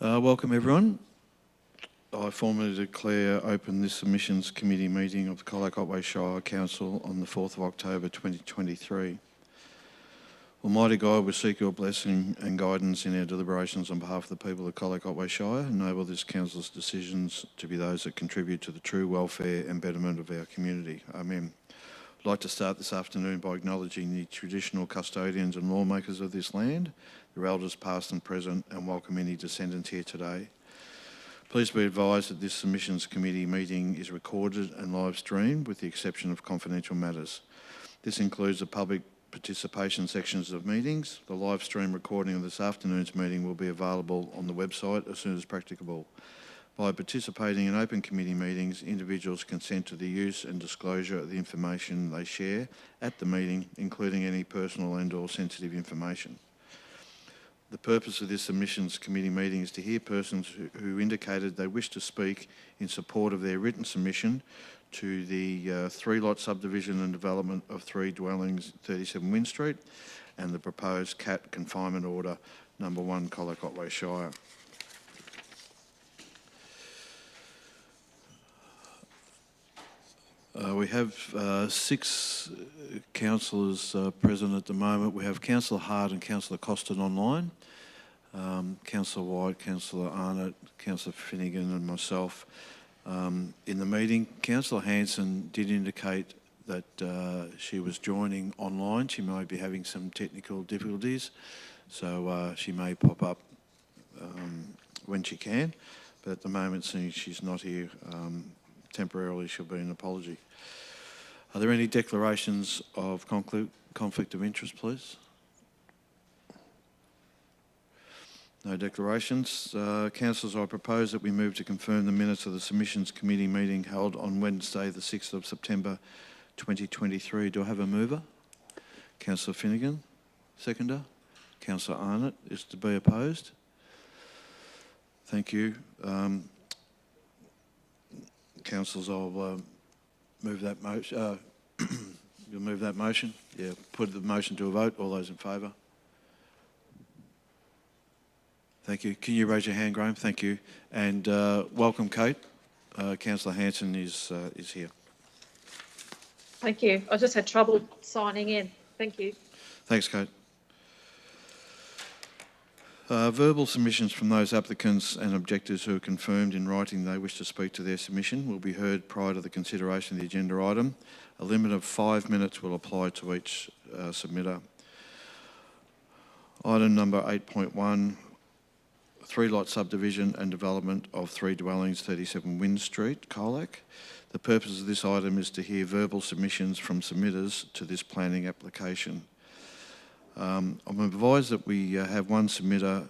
Welcome everyone. I formally declare open this Submissions Committee meeting of the Colac Otway Shire Council on the 4th of October 2023. Almighty God, we seek your blessing and guidance in our deliberations on behalf of the people of Colac Otway Shire. Enable this Council's decisions to be those that contribute to the true welfare and betterment of our community. Amen. I'd like to start this afternoon by acknowledging the traditional custodians and lawmakers of this land, their elders past and present, and welcome any descendants here today. Please be advised that this Submissions Committee meeting is recorded and live streamed with the exception of confidential matters. This includes the public participation sections of meetings. The live stream recording of this afternoon's meeting will be available on the website as soon as practicable. By participating in open committee meetings, individuals consent to the use and disclosure of the information they share at the meeting, including any personal and/or sensitive information. The purpose of this Submissions Committee meeting is to hear persons who indicated they wish to speak in support of their written submission to the three-lot subdivision and development of 3 dwellings, 37 Wynn Street, and the proposed cat confinement order, number 1, Colac Otway Shire. We have 6 councillors present at the moment. We have Councillor Hart and Councillor Costin online, Councillor White, Councillor Arnott, Councillor Finnegan and myself in the meeting. Councillor Hanson did indicate that she was joining online. She may be having some technical difficulties, so she may pop up when she can, but at the moment, seeing she's not here, temporarily she'll be an apology. Are there any declarations of conflict of interest, please? No declarations. Councillors, I propose that we move to confirm the minutes of the Submissions Committee meeting held on Wednesday the 6th of September 2023. Do I have a mover? Councillor Finnegan. Seconder? Councillor Arnott. Is to be opposed? Thank you. Councillors, I'll move that motion. You'll move that motion? Yeah, put the motion to a vote. All those in favour? Thank you. Can you raise your hand, Graham? Thank you. And welcome, Kate. Councillor Hanson is here. Thank you. I just had trouble signing in. Thank you. Thanks, Kate. Verbal submissions from those applicants and objectors who are confirmed in writing they wish to speak to their submission will be heard prior to the consideration of the agenda item. A limit of 5 minutes will apply to each submitter. Item number 8.1, 3-lot subdivision and development of 3 dwellings, 37 Wynn Street, Colac. The purpose of this item is to hear verbal submissions from submitters to this planning application. I'm advised that we have one submitter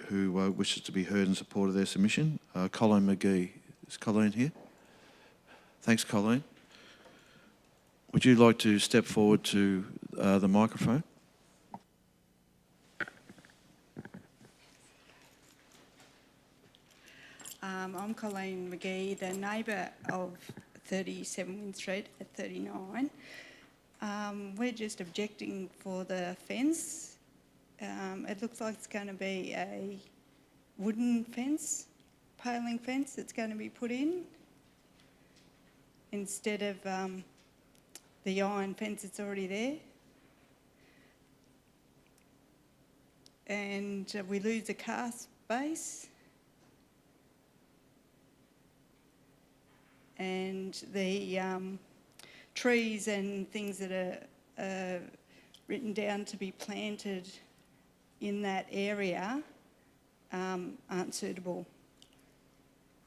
who wishes to be heard in support of their submission. Colleen McGee. Is Colleen here? Thanks, Colleen. Would you like to step forward to the microphone? I'm Colleen McGee, the neighbour of 37 Wynn Street at 39. We're just objecting for the fence. It looks like it's going to be a wooden fence, paling fence that's going to be put in instead of the iron fence that's already there. And we lose the car space. And the trees and things that are written down to be planted in that area aren't suitable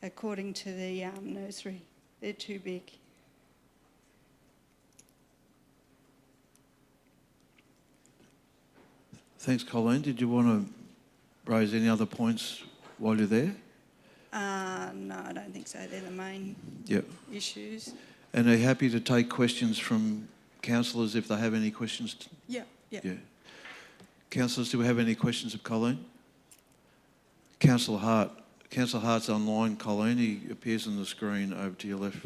according to the nursery. They're too big. Thanks, Colleen. Did you want to raise any other points while you're there? No, I don't think so. They're the main issues. And are you happy to take questions from councillors if they have any questions? Yeah. Councillors, do we have any questions of Colleen? Councillor Hart. Councillor Hart's online, Colleen. He appears on the screen over to your left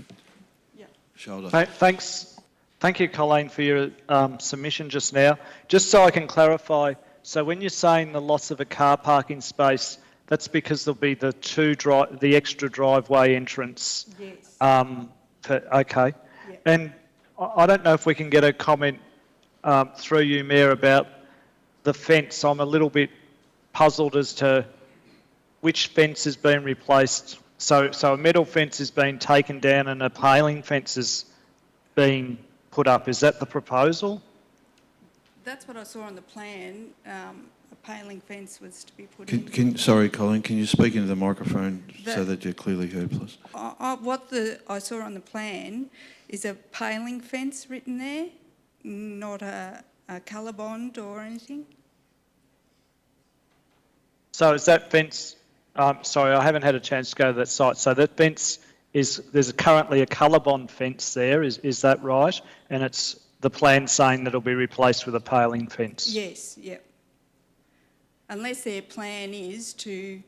shoulder. Thanks. Thank you, Colleen, for your submission just now. Just so I can clarify, so when you're saying the loss of a car parking space, That's because there'll be the extra driveway entrance. Yes. Okay. Yeah. And I don't know if we can get a comment through you, Mayor, about the fence. I'm a little bit puzzled as to which fence has been replaced. So a metal fence has been taken down and a paling fence has been put up. Is that the proposal? That's what I saw on the plan. A paling fence was to be put in. Sorry, Colleen, can you speak into the microphone so The- that you're clearly heard, please? What I saw on the plan is a paling fence written there, not a colour bond or anything. So is that fence, sorry, I haven't had a chance to go to that site. So that fence there's currently a colour bond fence there, is that right? And it's the plan saying that it'll be replaced with a paling fence? Yes, yep. Unless their plan is to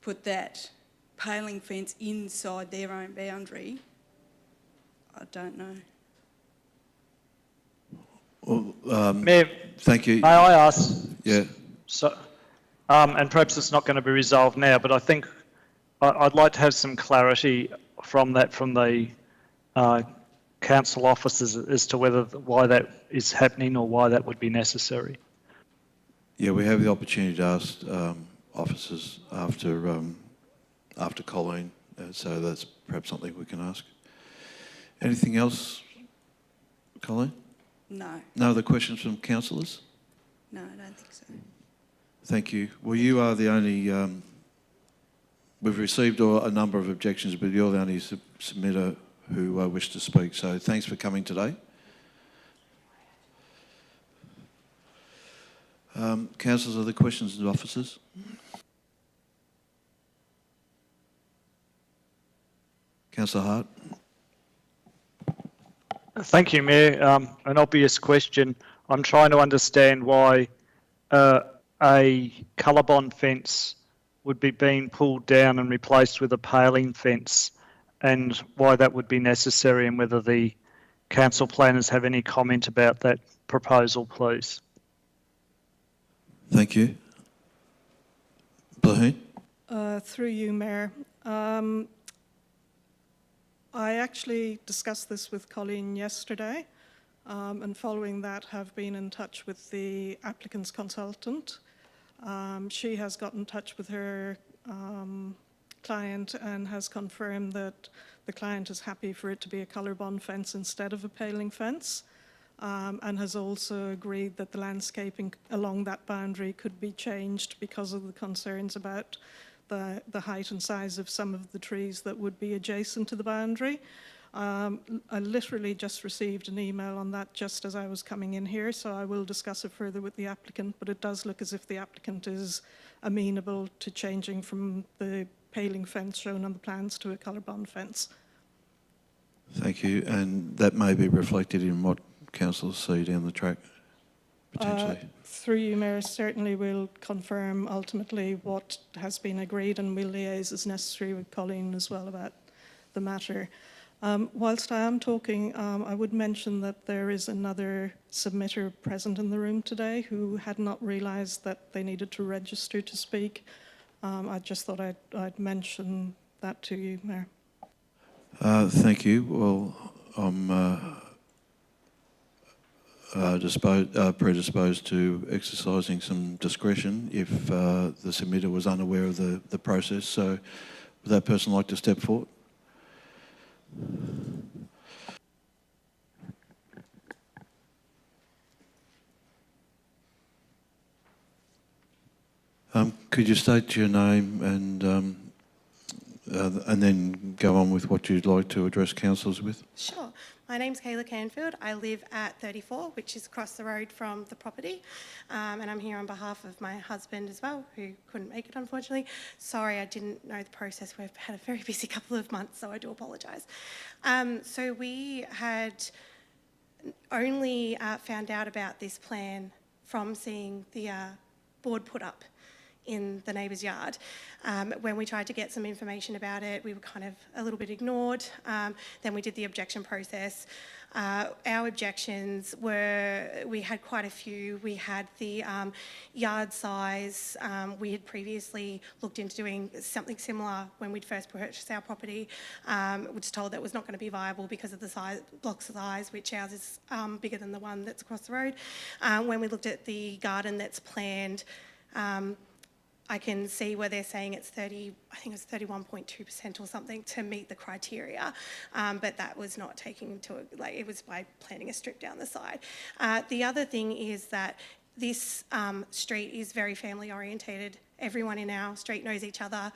put that paling fence inside their own boundary, I don't know. Well, Mayor, thank you. may I ask? Yeah. So, and perhaps it's not going to be resolved now, but I think I'd like to have some clarity from the council officers as to why that is happening or why that would be necessary. Yeah, we have the opportunity to ask officers after Colleen, so that's perhaps something we can ask. Anything else, Colleen? No, No other questions from councillors? no, I don't think so. Thank you. Well, you are the only, we've received a number of objections, but you're the only submitter who wished to speak, so thanks for coming today. Councillors, other questions of officers? Councillor Hart? Thank you, Mayor. An obvious question. I'm trying to understand why a colour bond fence would be being pulled down and replaced with a paling fence, and why that would be necessary, and whether the council planners have any comment about that proposal, please. Thank you. Blaheen? Through you, Mayor. I actually discussed this with Colleen yesterday, and following that have been in touch with the applicant's consultant. She has got in touch with her client and has confirmed that the client is happy for it to be a colour bond fence instead of a paling fence, and has also agreed that the landscaping along that boundary could be changed because of the concerns about the height and size of some of the trees that would be adjacent to the boundary. I literally just received an email on that just as I was coming in here, so I will discuss it further with the applicant, but it does look as if the applicant is amenable to changing from the paling fence shown on the plans to a colour bond fence. Thank you. And that may be reflected in what councillors see down the track, potentially. Through you, Mayor, certainly we'll confirm ultimately what has been agreed, and we'll liaise as necessary with Colleen as well about the matter. Whilst I am talking, I would mention that there is another submitter present in the room today who had not realised that they needed to register to speak. I just thought I'd mention that to you, Mayor. Thank you. Well, I'm predisposed to exercising some discretion if the submitter was unaware of the process. So would that person like to step forward? Could you state your name and then go on with what you'd like to address councillors with? Sure. My name's Kayla Canfield. I live at 34, which is across the road from the property. And I'm here on behalf of my husband as well, who couldn't make it, unfortunately. Sorry, I didn't know the process. We've had a very busy couple of months, so I do apologise. So we had only found out about this plan from seeing the board put up in the neighbour's yard. When we tried to get some information about it, we were kind of a little bit ignored. Then we did the objection process. Our objections were, we had quite a few. We had the yard size. We had previously looked into doing something similar when we'd first purchased our property. We was told that was not going to be viable because of the size, block size, which ours is bigger than the one that's across the road. When we looked at the garden that's planned, I can see where they're saying it's 31.2% or something to meet the criteria, but that was not taking into, like, it was by planting a strip down the side. The other thing is that this street is very family orientated. Everyone in our street knows each other.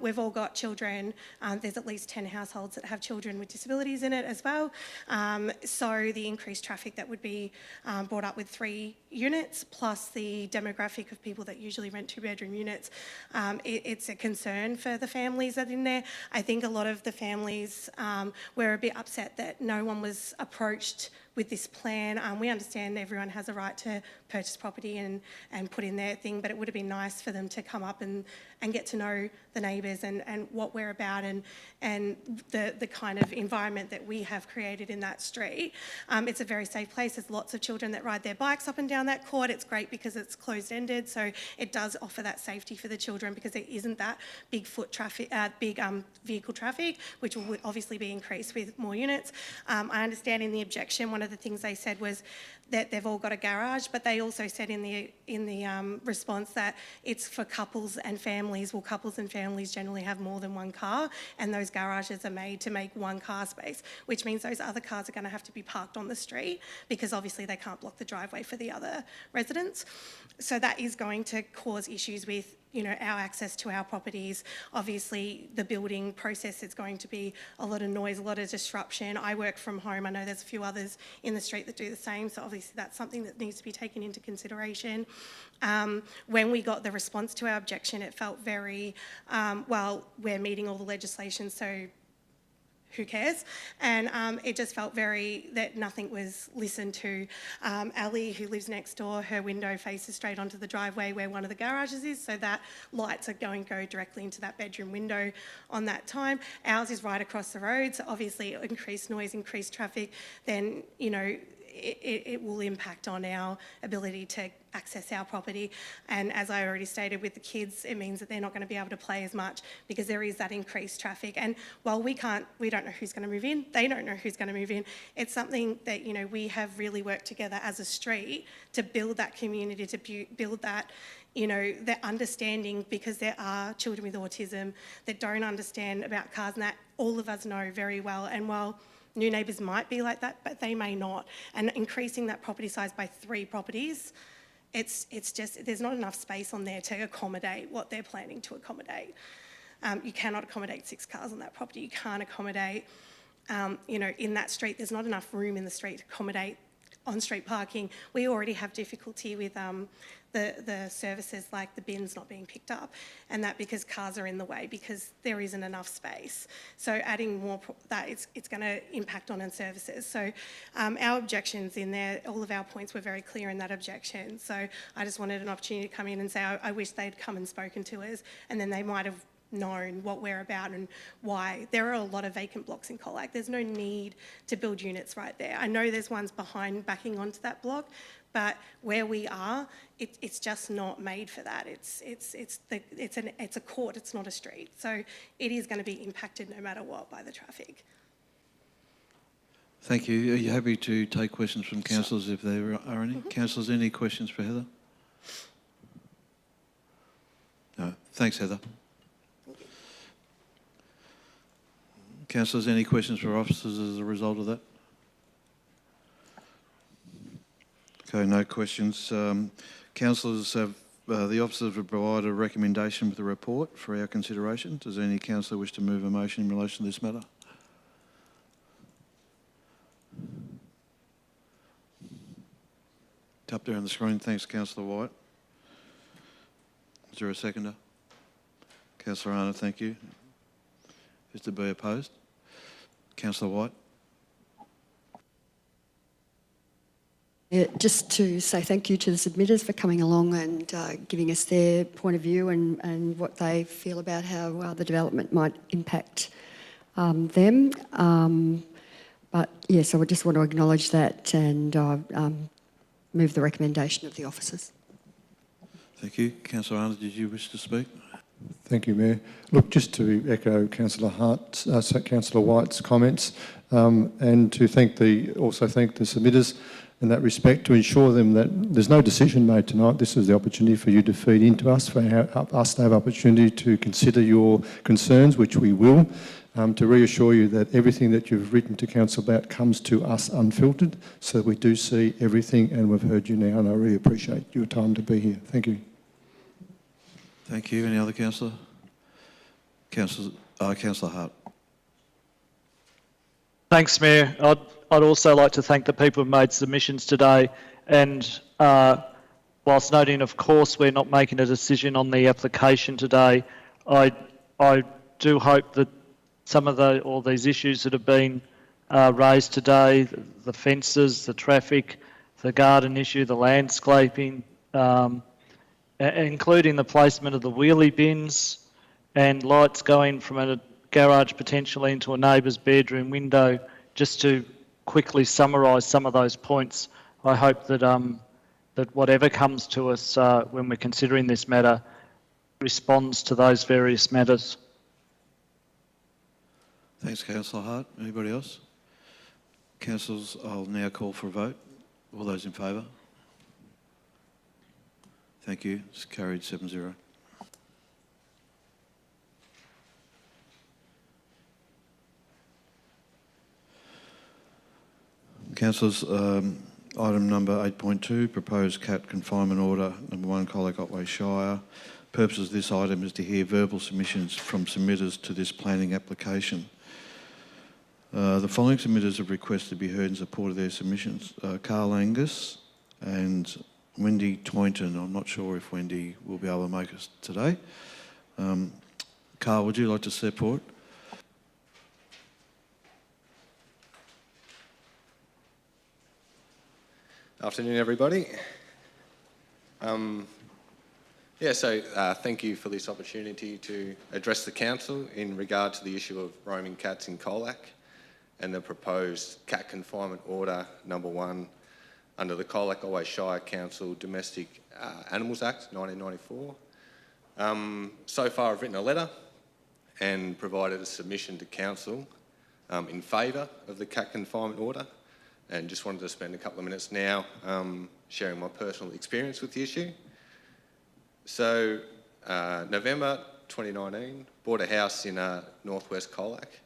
We've all got children. There's at least 10 households that have children with disabilities in it as well. So the increased traffic that would be brought up with 3 units, plus the demographic of people that usually rent 2-bedroom units, it's a concern for the families that are in there. I think a lot of the families were a bit upset that no one was approached with this plan. We understand everyone has a right to purchase property and put in their thing, but it would have been nice for them to come up and get to know the neighbours and what we're about and the kind of environment that we have created in that street. It's a very safe place. There's lots of children that ride their bikes up and down that court. It's great because it's closed-ended, so it does offer that safety for the children because there isn't that big foot traffic, vehicle traffic, which will obviously be increased with more units. I understand in the objection, one of the things they said was that they've all got a garage, but they also said in the response that it's for couples and families. Well, couples and families generally have more than one car, and those garages are made to make one car space, which means those other cars are going to have to be parked on the street because obviously they can't block the driveway for the other residents. So that is going to cause issues with, you know, our access to our properties. Obviously, the building process is going to be a lot of noise, a lot of disruption. I work from home. I know there's a few others in the street that do the same, so obviously that's something that needs to be taken into consideration. When we got the response to our objection, it felt very, well, we're meeting all the legislation, so who cares? And it just felt very that nothing was listened to. Ali, who lives next door, her window faces straight onto the driveway where one of the garages is, so that lights are going to go directly into that bedroom window on that time. Ours is right across the road, so obviously increased noise, increased traffic, then, you know, it will impact on our ability to access our property. And as I already stated with the kids, it means that they're not going to be able to play as much because there is that increased traffic. And while we don't know who's going to move in, they don't know who's going to move in. It's something that, you know, we have really worked together as a street to build that community, to build that, you know, that understanding, because there are children with autism that don't understand about cars, and that all of us know very well. And while new neighbours might be like that, but they may not. And increasing that property size by 3 properties, it's just, there's not enough space on there to accommodate what they're planning to accommodate. You cannot accommodate 6 cars on that property. You can't accommodate, you know, in that street, there's not enough room in the street to accommodate on-street parking. We already have difficulty with the services like the bins not being picked up, and that because cars are in the way because there isn't enough space. So adding more that, it's going to impact on services. So our objections in there, all of our points were very clear in that objection. So I just wanted an opportunity to come in and say I wish they'd come and spoken to us, and then they might have known what we're about and why. There are a lot of vacant blocks in Colac. There's no need to build units right there. I know there's ones behind backing onto that block, but where we are, it's just not made for that. It's a court, it's not a street. So it is going to be impacted no matter what by the traffic. Thank you. Are you happy to take questions from councillors if there are any? Mm-hmm. Councillors, any questions for Heather? No. Thanks, Heather. Councillors, any questions for officers as a result of that? Okay, no questions. Councillors have, the officers have provided a recommendation with the report for our consideration. Does any councillor wish to move a motion in relation to this matter? It's up there on the screen. Thanks, Councillor White. Is there a seconder? Councillor Arnott, thank you. Is to be opposed? Councillor White. Yeah, just to say thank you to the submitters for coming along and giving us their point of view and what they feel about how the development might impact them. But yes, I would just want to acknowledge that and move the recommendation of the officers. Thank you. Councillor Arnold, did you wish to speak? Thank you, Mayor. Look, just to echo Councillor Councillor White's comments, and to also thank the submitters in that respect, to ensure them that there's no decision made tonight. This is the opportunity for you to feed into us, for us to have opportunity to consider your concerns, which we will, to reassure you that everything that you've written to Council about comes to us unfiltered, so that we do see everything, and we've heard you now, and I really appreciate your time to be here. Thank you. Thank you. Any other councillor? Councillor Hart. Thanks, Mayor. I'd also like to thank the people who've made submissions today, and whilst noting, of course, we're not making a decision on the application today, I do hope that some of all these issues that have been raised today, the fences, the traffic, the garden issue, the landscaping, including the placement of the wheelie bins and lights going from a garage potentially into a neighbour's bedroom window, just to quickly summarise some of those points. I hope that that whatever comes to us when we're considering this matter responds to those various matters. Thanks, Councillor Hart. Anybody else? Councillors, I'll now call for a vote. All those in favour? Thank you. It's carried 7-0. Councillors, item number 8.2, proposed cat confinement order, number 1, Colac Otway Shire. Purpose of this item is to hear verbal submissions from submitters to this planning application. The following submitters have requested to be heard in support of their submissions. Carl Angus and Wendy Toynton. I'm not sure if Wendy will be able to make us today. Carl, would you like to step forward? Afternoon, everybody. Thank you for this opportunity to address the Council in regard to the issue of roaming cats in Colac and the proposed cat confinement order number 1 under the Colac Otway Shire Council Domestic Animals Act 1994. So far I've written a letter and provided a submission to Council in favour of the cat confinement order, and just wanted to spend a couple of minutes now sharing my personal experience with the issue. So, November 2019, bought a house in northwest Colac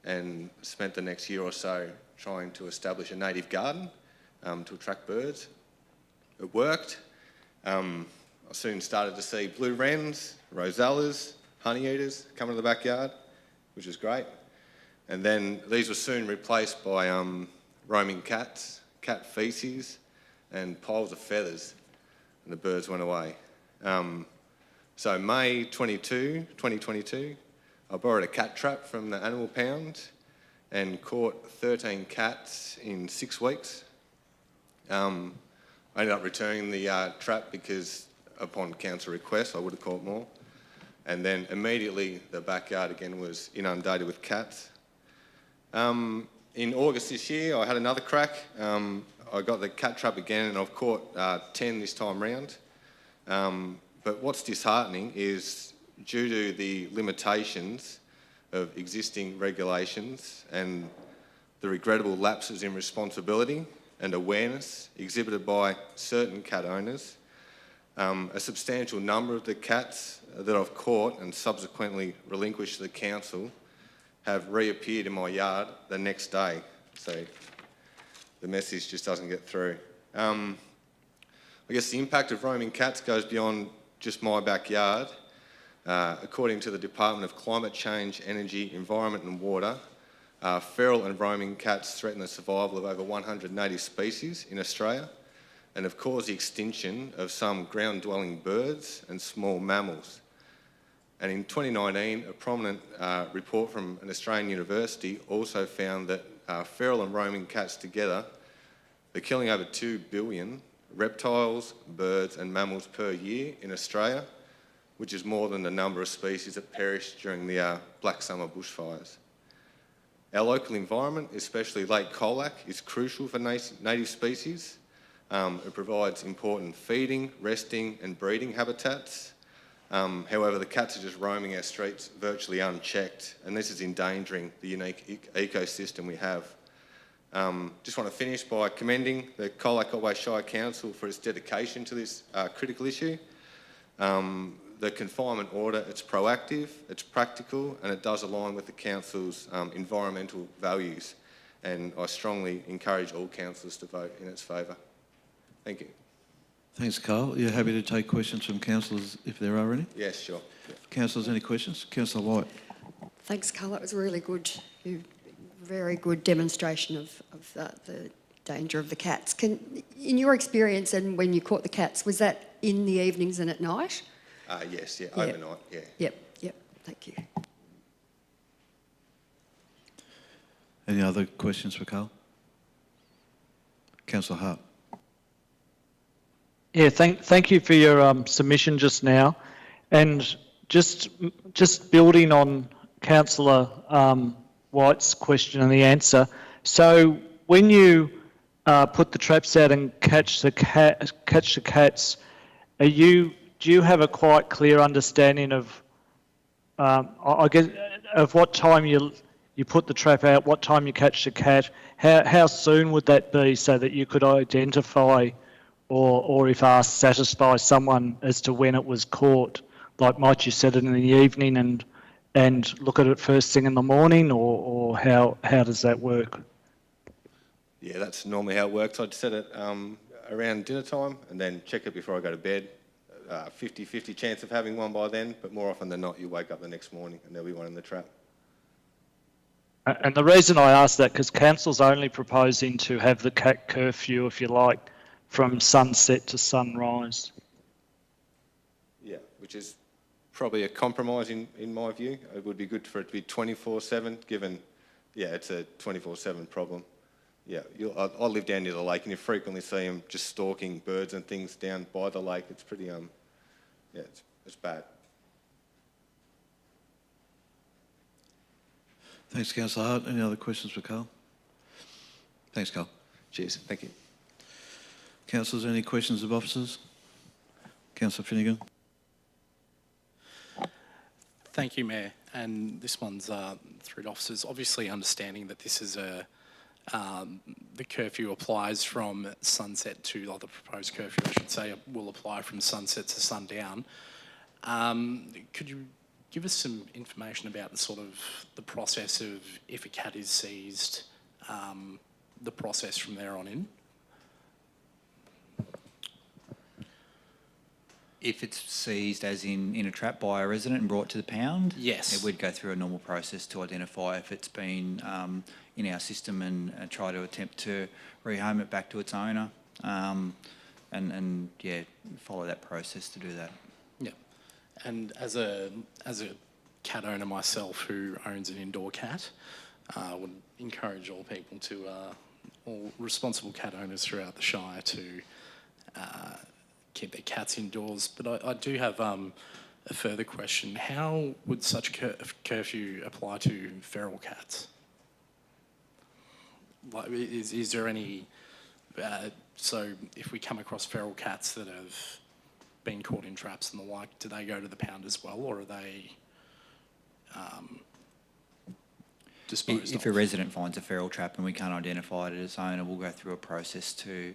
and spent the next year or so trying to establish a native garden to attract birds. It worked. I soon started to see blue wrens, rosellas, honey eaters come into the backyard, which was great. And then these were soon replaced by roaming cats, cat feces, and piles of feathers, and the birds went away. So May 2022, I borrowed a cat trap from the animal pound and caught 13 cats in 6 weeks. I ended up returning the trap because upon council request I would have caught more. And then immediately the backyard again was inundated with cats. In August this year, I had another crack. I got the cat trap again and I've caught 10 this time round. But what's disheartening is due to the limitations of existing regulations and the regrettable lapses in responsibility and awareness exhibited by certain cat owners, a substantial number of the cats that I've caught and subsequently relinquished to the council have reappeared in my yard the next day. So the message just doesn't get through. I guess the impact of roaming cats goes beyond just my backyard. According to the Department of Climate Change, Energy, Environment and Water, feral and roaming cats threaten the survival of over 180 species in Australia and have caused the extinction of some ground-dwelling birds and small mammals. And in 2019, a prominent report from an Australian university also found that feral and roaming cats together They're killing over 2 billion reptiles, birds and mammals per year in Australia, which is more than the number of species that perished during the Black Summer bushfires. Our local environment, especially Lake Colac, is crucial for native species. It provides important feeding, resting and breeding habitats. However, the cats are just roaming our streets virtually unchecked, and this is endangering the unique ecosystem we have. Just want to finish by commending the Colac Otway Shire Council for its dedication to this critical issue. The confinement order, it's proactive, it's practical, and it does align with the council's environmental values. And I strongly encourage all councillors to vote in its favour. Thank you. Thanks, Carl. You're happy to take questions from councillors if there are any? Yes, sure. Yeah. Councillors, any questions? Councillor White. Thanks, Carl. That was a really good, very good demonstration of the danger of the cats. In your experience and when you caught the cats, was that in the evenings and at night? Yes, yeah, Yep. overnight, yeah. Yep, thank you. Any other questions for Carl? Councillor Hart. Yeah, thank you for your submission just now, and just building on Councillor White's question and the answer. So when you put the traps out and catch the cats, do you have a quite clear understanding of, I guess, of what time you put the trap out, what time you catch the cat? How soon would that be so that you could identify, or if asked, satisfy someone as to when it was caught? Like, might you set it in the evening and look at it first thing in the morning, or how does that work? Yeah, that's normally how it works. I'd set it around dinner time and then check it before I go to bed. 50-50 chance of having one by then, but more often than not, you wake up the next morning and there'll be one in the trap. And the reason I ask that, because council's only proposing to have the cat curfew, if you like, from sunset to sunrise. Yeah, which is probably a compromise in my view. It would be good for it to be 24/7, given, yeah, it's a 24/7 problem. Yeah, I live down near the lake and you frequently see them just stalking birds and things down by the lake. It's pretty, yeah, it's bad. Thanks, Councillor Hart. Any other questions for Carl? Thanks, Carl. Cheers, thank you. Councillors, any questions of officers? Councillor Finnegan. Thank you, Mayor. And this one's through to officers. Obviously, understanding that this is the curfew applies from sunset to, or the proposed curfew, I should say, will apply from sunset to sundown. Could you give us some information about the process of, if a cat is seized, the process from there on in? If it's seized as in a trap by a resident and brought to the pound? Yes. It would go through a normal process to identify if it's been in our system and try to attempt to rehome it back to its owner, and yeah, follow that process to do that. Yeah. And as a cat owner myself who owns an indoor cat, I would encourage all people to, all responsible cat owners throughout the Shire to keep their cats indoors. But I do have a further question. How would such curfew apply to feral cats? Like, is there any, so if we come across feral cats that have been caught in traps and the like, do they go to the pound as well, or are they disposed If of? a resident finds a feral trap and we can't identify it as owner, we'll go through a process to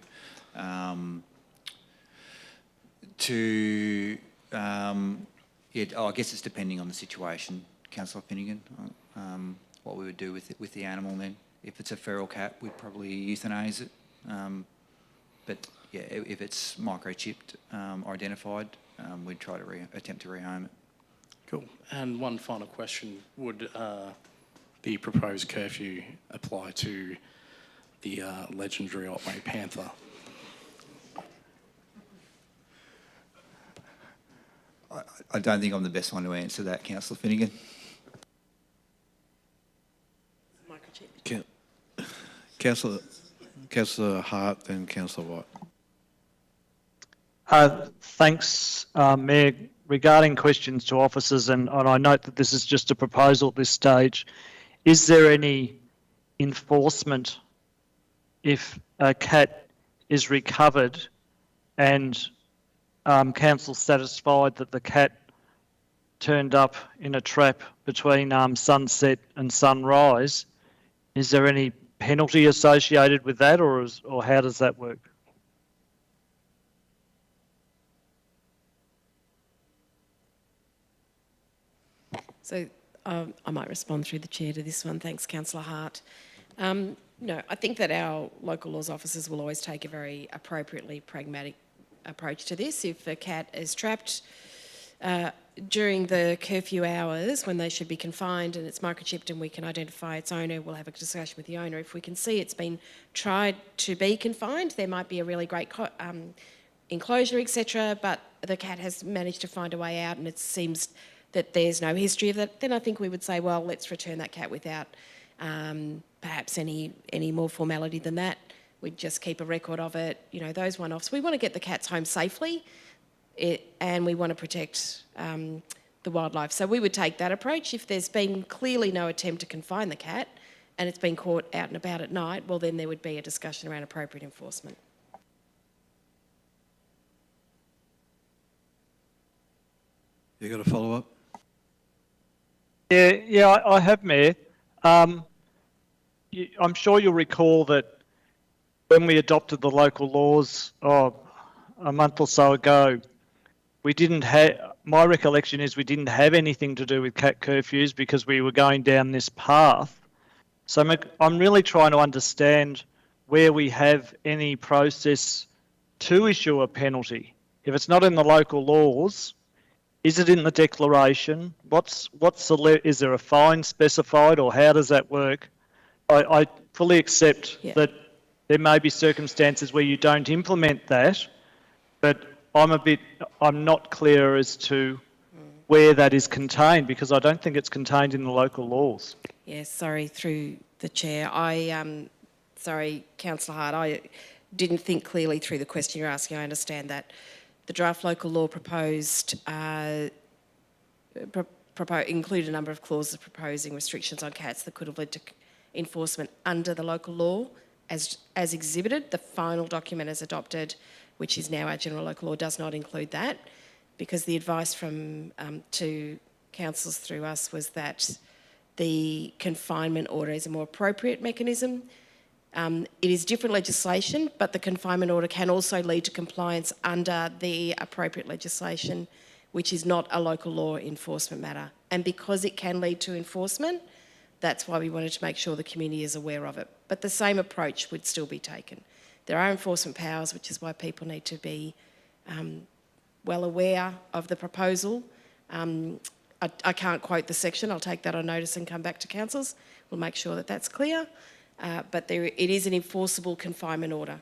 yeah, I guess it's depending on the situation, Councillor Finnegan, what we would do with the animal then. If it's a feral cat, we'd probably euthanise it. But yeah, if it's microchipped, identified, we'd try to attempt to rehome it. Cool. And one final question. Would the proposed curfew apply to the legendary Otway panther? I don't think I'm the best one to answer that, Councillor Finnegan. Councillor Councillor Hart, then Councillor White. Thanks, Mayor. Regarding questions to officers, and I note that this is just a proposal at this stage, is there any enforcement if a cat is recovered and council's satisfied that the cat turned up in a trap between sunset and sunrise? Is there any penalty associated with that, or how does that work? So I might respond through the chair to this one. Thanks, Councillor Hart. No, I think that our local laws officers will always take a very appropriately pragmatic approach to this. If a cat is trapped during the curfew hours when they should be confined and it's microchipped and we can identify its owner, we'll have a discussion with the owner. If we can see it's been tried to be confined, there might be a really great enclosure, etc., but the cat has managed to find a way out and it seems that there's no history of that, then I think we would say, well, let's return that cat without perhaps any more formality than that. We'd just keep a record of it, you know, those one-offs. We want to get the cats home safely and we want to protect the wildlife. So we would take that approach. If there's been clearly no attempt to confine the cat and it's been caught out and about at night, well, then there would be a discussion around appropriate enforcement. You got a follow-up? Yeah, I have, Mayor. I'm sure you'll recall that when we adopted the local laws a month or so ago, we didn't have, my recollection is we didn't have anything to do with cat curfews because we were going down this path. So I'm really trying to understand where we have any process to issue a penalty. If it's not in the local laws, is it in the declaration? Is there a fine specified, or how does that work? I fully accept that there may be circumstances where you don't implement that, but I'm not clear as to where that is contained because I don't think it's contained in the local laws. Yes, sorry, through the chair. Sorry, Councillor Hart, I didn't think clearly through the question you're asking. I understand that. The draft local law proposed include a number of clauses proposing restrictions on cats that could have led to enforcement under the local law as exhibited. The final document as adopted, which is now our general local law, does not include that because the advice from to councils through us was that the confinement order is a more appropriate mechanism. It is different legislation, but the confinement order can also lead to compliance under the appropriate legislation, which is not a local law enforcement matter. And because it can lead to enforcement, that's why we wanted to make sure the community is aware of it. But the same approach would still be taken. There are enforcement powers, which is why people need to be well aware of the proposal. I can't quote the section. I'll take that on notice and come back to councils. We'll make sure that that's clear. But it is an enforceable confinement order.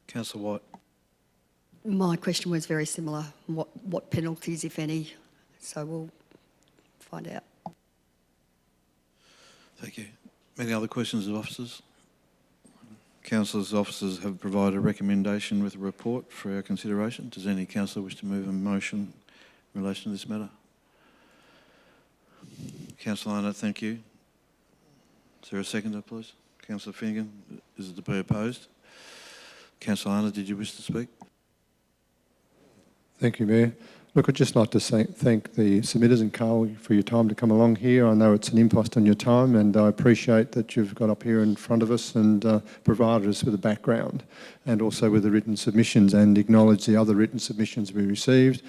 Councillor White. My question was very similar. What penalties, if any? So we'll find out. Thank you. Any other questions of officers? Councillors' officers have provided a recommendation with a report for our consideration. Does any councillor wish to move a motion in relation to this matter? Councillor Arnott, thank you. Is there a seconder, please? Councillor Finnegan, is it to be opposed? Councillor Arnott, did you wish to speak? Thank you, Mayor. Look, I'd just like to thank the submitters and Carl for your time to come along here. I know it's an impost on your time and I appreciate that you've got up here in front of us and provided us with a background and also with the written submissions and acknowledge the other written submissions we received.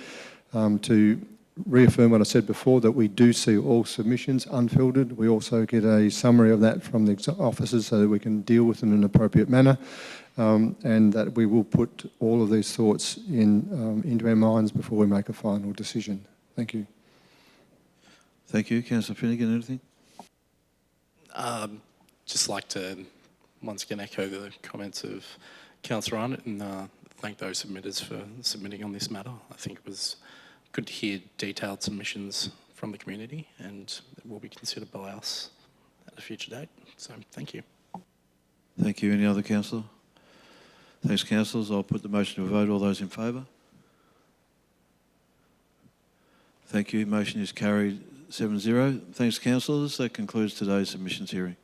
To reaffirm what I said before, that we do see all submissions unfiltered. We also get a summary of that from the officers so that we can deal with them in an appropriate manner. And that we will put all of these thoughts into our minds before we make a final decision. Thank you. Thank you. Councillor Finnegan, anything? Just like to once again echo the comments of Councillor Arnott and thank those submitters for submitting on this matter. I think it was good to hear detailed submissions from the community and it will be considered by us a future date. So thank you. Thank you. Any other councillor? Thanks, councillors. I'll put the motion to a vote. All those in favour? Thank you. Motion is carried 7-0. Thanks, councillors. That concludes today's submissions hearing.